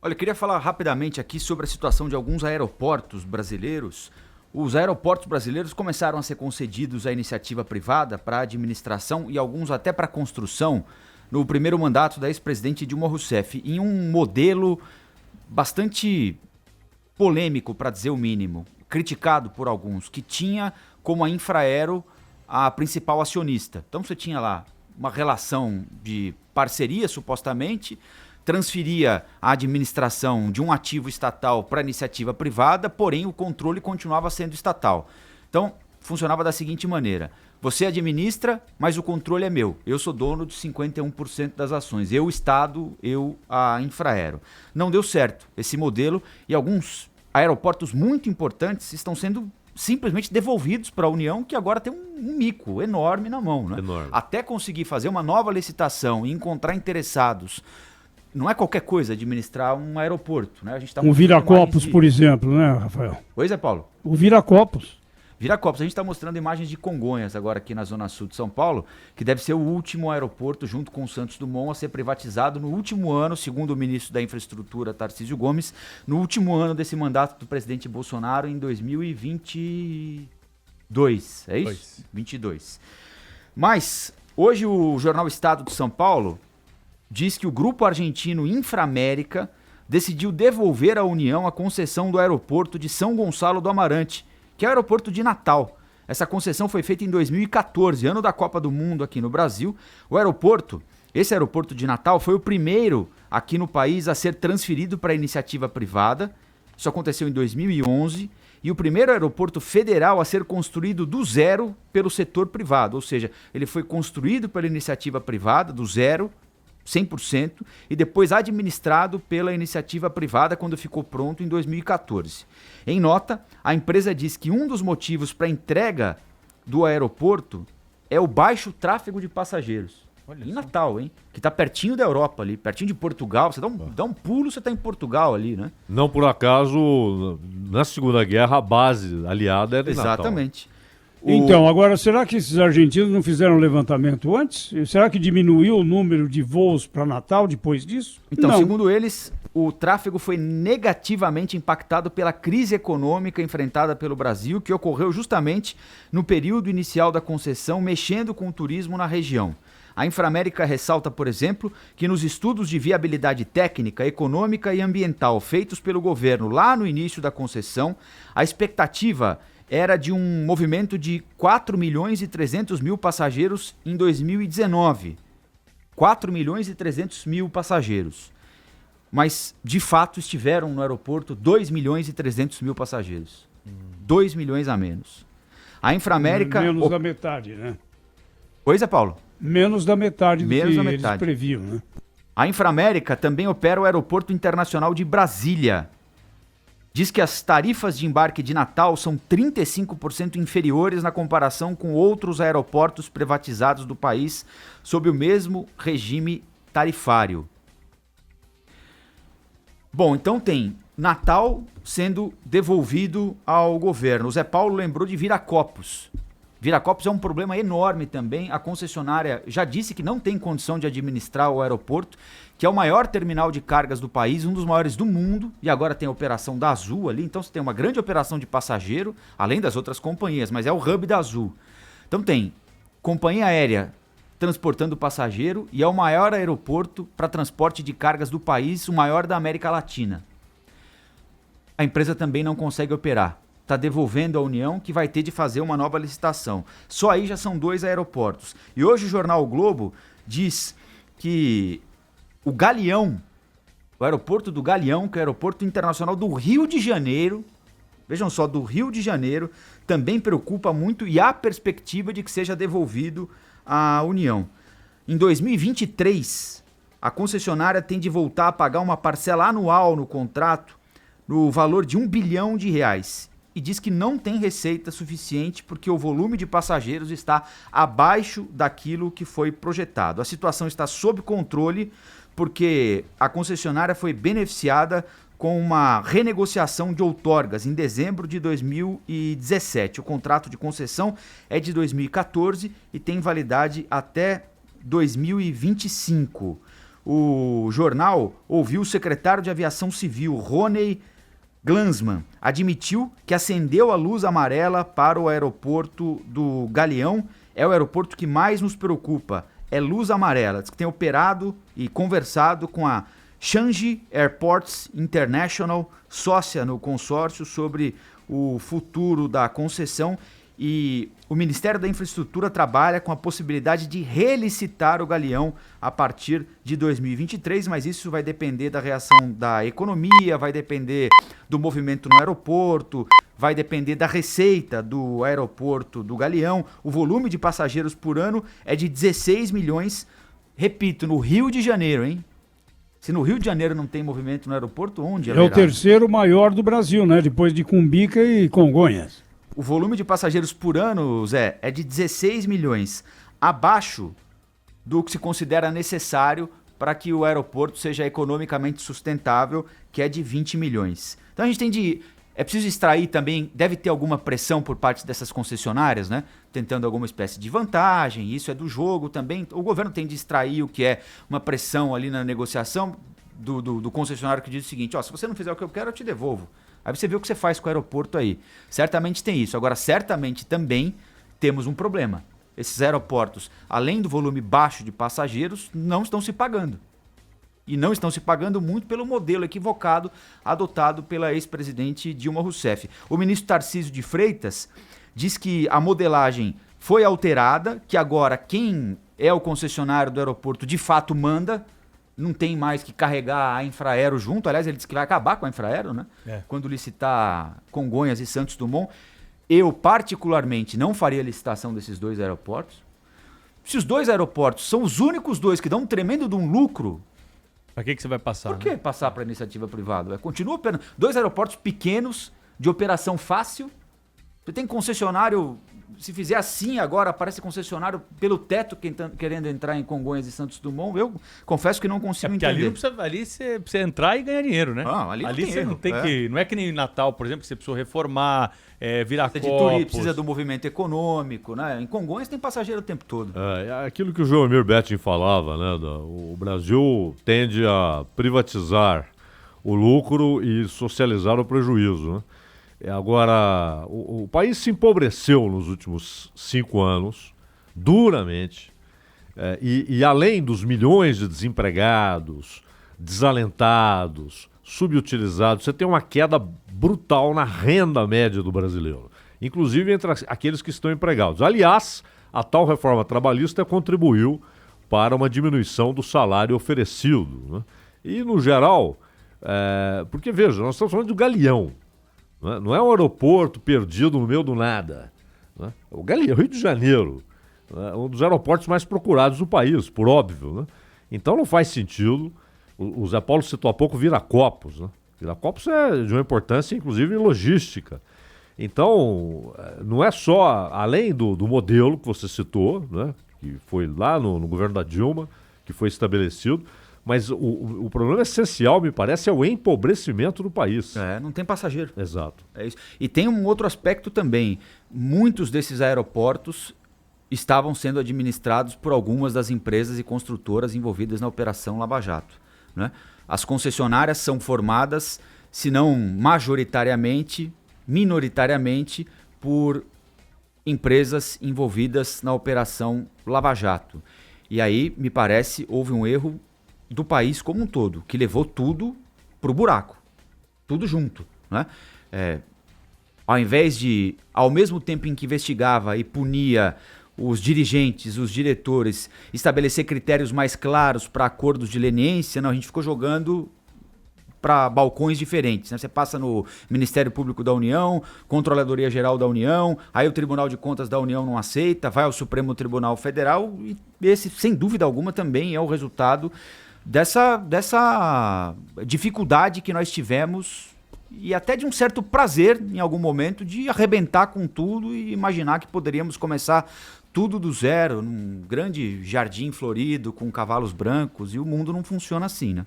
Olha, eu queria falar rapidamente aqui sobre a situação de alguns aeroportos brasileiros. Os aeroportos brasileiros começaram a ser concedidos à iniciativa privada para administração e alguns até para construção no primeiro mandato da ex-presidente Dilma Rousseff, em um modelo bastante polêmico, para dizer o mínimo, criticado por alguns, que tinha como a Infraero a principal acionista. Então você tinha lá uma relação de parceria, supostamente, transferia a administração de um ativo estatal para a iniciativa privada, porém o controle continuava sendo estatal. Então, funcionava da seguinte maneira: você administra, mas o controle é meu. Eu sou dono de 51% das ações. Eu, Estado, eu, a Infraero. Não deu certo esse modelo e alguns aeroportos muito importantes estão sendo simplesmente devolvidos para a União, que agora tem um mico enorme na mão, né? Enorme. Até conseguir fazer uma nova licitação e encontrar interessados. Não é qualquer coisa administrar um aeroporto, né? A gente tá O Viracopos, por exemplo, né, Rafael? Pois é, Paulo. O Viracopos. Viracopos, a gente está mostrando imagens de Congonhas agora aqui na Zona Sul de São Paulo, que deve ser o último aeroporto, junto com o Santos Dumont, a ser privatizado no último ano, segundo o ministro da Infraestrutura, Tarcísio Gomes, no último ano desse mandato do presidente Bolsonaro, em 2022. É isso? 22. Mas, hoje o jornal Estado de São Paulo diz que o grupo argentino Inframérica decidiu devolver à União a concessão do aeroporto de São Gonçalo do Amarante, que é o aeroporto de Natal. Essa concessão foi feita em 2014, ano da Copa do Mundo aqui no Brasil. Esse aeroporto de Natal foi o primeiro aqui no país a ser transferido para a iniciativa privada. Isso aconteceu em 2011. E o primeiro aeroporto federal a ser construído do zero pelo setor privado. Ou seja, ele foi construído pela iniciativa privada, do zero, 100%, e depois administrado pela iniciativa privada quando ficou pronto em 2014. Em nota, a empresa diz que um dos motivos para a entrega do aeroporto é o baixo tráfego de passageiros. Olha em só. Natal, hein? Que está pertinho da Europa ali, pertinho de Portugal. Você dá um pulo, você está em Portugal ali, né? Não por acaso, na Segunda Guerra, a base aliada era de Natal. Exatamente. Então, agora, será que esses argentinos não fizeram um levantamento antes? Será que diminuiu o número de voos para Natal depois disso? Então, não. Segundo eles, o tráfego foi negativamente impactado pela crise econômica enfrentada pelo Brasil, que ocorreu justamente no período inicial da concessão, mexendo com o turismo na região. A Inframérica ressalta, por exemplo, que nos estudos de viabilidade técnica, econômica e ambiental feitos pelo governo lá no início da concessão, a expectativa era de um movimento de 4 milhões e 300 mil passageiros em 2019. 4 milhões e 300 mil passageiros. Mas, de fato, estiveram no aeroporto 2 milhões e 300 mil passageiros. 2 milhões a menos. A Inframérica... Menos da metade, né? Pois é, Paulo. Menos da metade do que eles metade. previam, né? A Inframérica também opera o Aeroporto Internacional de Brasília. Diz que as tarifas de embarque de Natal são 35% inferiores na comparação com outros aeroportos privatizados do país sob o mesmo regime tarifário. Bom, então tem Natal sendo devolvido ao governo. O Zé Paulo lembrou de Viracopos. Viracopos é um problema enorme também. A concessionária já disse que não tem condição de administrar o aeroporto, que é o maior terminal de cargas do país, um dos maiores do mundo, e agora tem a operação da Azul ali, então você tem uma grande operação de passageiro, além das outras companhias, mas é o hub da Azul. Então tem companhia aérea transportando passageiro e é o maior aeroporto para transporte de cargas do país, o maior da América Latina. A empresa também não consegue operar. Está devolvendo à União, que vai ter de fazer uma nova licitação. Só aí já são 2 aeroportos. E hoje o jornal o Globo diz que o Galeão, o aeroporto do Galeão, que é o aeroporto internacional do Rio de Janeiro, vejam só, do Rio de Janeiro, também preocupa muito e há perspectiva de que seja devolvido à União. Em 2023, a concessionária tem de voltar a pagar uma parcela anual no contrato no valor de R$1 bilhão. E diz que não tem receita suficiente porque o volume de passageiros está abaixo daquilo que foi projetado. A situação está sob controle porque a concessionária foi beneficiada com uma renegociação de outorgas em dezembro de 2017. O contrato de concessão é de 2014 e tem validade até 2025. o jornal ouviu o secretário de Aviação Civil, Rony Glanzmann, admitiu que acendeu a luz amarela para o aeroporto do Galeão. É o aeroporto que mais nos preocupa. É luz amarela. Diz que tem operado e conversado com a Changi Airports International, sócia no consórcio, sobre o futuro da concessão, e o Ministério da Infraestrutura trabalha com a possibilidade de relicitar o Galeão a partir de 2023, mas isso vai depender da reação da economia, vai depender do movimento no aeroporto, vai depender da receita do aeroporto do Galeão. O volume de passageiros por ano é de 16 milhões, repito, no Rio de Janeiro, hein? Se no Rio de Janeiro não tem movimento no aeroporto, onde é o terceiro maior do Brasil, né? Depois de Cumbica e Congonhas. O volume de passageiros por ano, Zé, é de 16 milhões, abaixo do que se considera necessário para que o aeroporto seja economicamente sustentável, que é de 20 milhões. Então a gente tem de... É preciso extrair também, deve ter alguma pressão por parte dessas concessionárias, né? Tentando alguma espécie de vantagem, isso é do jogo também. O governo tem de extrair o que é uma pressão ali na negociação do concessionário, que diz o seguinte: ó, se você não fizer o que eu quero, eu te devolvo. Aí você vê o que você faz com o aeroporto aí. Certamente tem isso. Agora, certamente também temos um problema. Esses aeroportos, além do volume baixo de passageiros, não estão se pagando. E não estão se pagando muito pelo modelo equivocado adotado pela ex-presidente Dilma Rousseff. O ministro Tarcísio de Freitas diz que a modelagem foi alterada, que agora quem é o concessionário do aeroporto de fato manda, não tem mais que carregar a Infraero junto. Aliás, ele disse que vai acabar com a Infraero, né? Quando licitar Congonhas e Santos Dumont. Eu, particularmente, não faria licitação desses dois aeroportos. Se os dois aeroportos são os únicos dois que dão um tremendo de um lucro, para que você vai passar? Por que passar para a iniciativa privada? Continua operando. Dois aeroportos pequenos, de operação fácil. Você tem concessionário, se fizer assim agora, aparece concessionário pelo teto querendo entrar em Congonhas e Santos Dumont. Eu confesso que não consigo entender. Ali, não precisa, ali você precisa entrar e ganhar dinheiro, né? Ali você erro, não tem que... Não é que nem Natal, por exemplo, que você precisa reformar, virar copos. Precisa do movimento econômico, né? Em Congonhas tem passageiro o tempo todo. É aquilo que o Joelmir Betting falava, né? O Brasil tende a privatizar o lucro e socializar o prejuízo, né? Agora, o país se empobreceu nos últimos 5 anos, duramente, e além dos milhões de desempregados, desalentados, subutilizados, você tem uma queda brutal na renda média do brasileiro, inclusive entre aqueles que estão empregados. Aliás, a tal reforma trabalhista contribuiu para uma diminuição do salário oferecido, né? E, no geral, porque, veja, nós estamos falando do Galeão. Não é um aeroporto perdido no meio do nada. Né? O Galeão, Rio de Janeiro, né? Um dos aeroportos mais procurados do país, por óbvio. Né? Então não faz sentido. O Zé Paulo citou há pouco Viracopos. Né? Viracopos é de uma importância, inclusive, logística. Então, não é só, além do modelo que você citou, né? Que foi lá no governo da Dilma, que foi estabelecido, mas o problema essencial, me parece, é o empobrecimento do país. Não tem passageiro. Exato. É isso. E tem um outro aspecto também. Muitos desses aeroportos estavam sendo administrados por algumas das empresas e construtoras envolvidas na Operação Lava Jato, né? As concessionárias são formadas, se não majoritariamente, minoritariamente, por empresas envolvidas na Operação Lava Jato. E aí, me parece, houve um erro do país como um todo, que levou tudo pro buraco, tudo junto, né? Ao invés de, ao mesmo tempo em que investigava e punia os dirigentes, os diretores, estabelecer critérios mais claros para acordos de leniência, não, a gente ficou jogando para balcões diferentes, né? Você passa no Ministério Público da União, Controladoria Geral da União, aí o Tribunal de Contas da União não aceita, vai ao Supremo Tribunal Federal, e esse, sem dúvida alguma, também é o resultado dessa dificuldade que nós tivemos, e até de um certo prazer, em algum momento, de arrebentar com tudo e imaginar que poderíamos começar tudo do zero, num grande jardim florido, com cavalos brancos, e o mundo não funciona assim, né?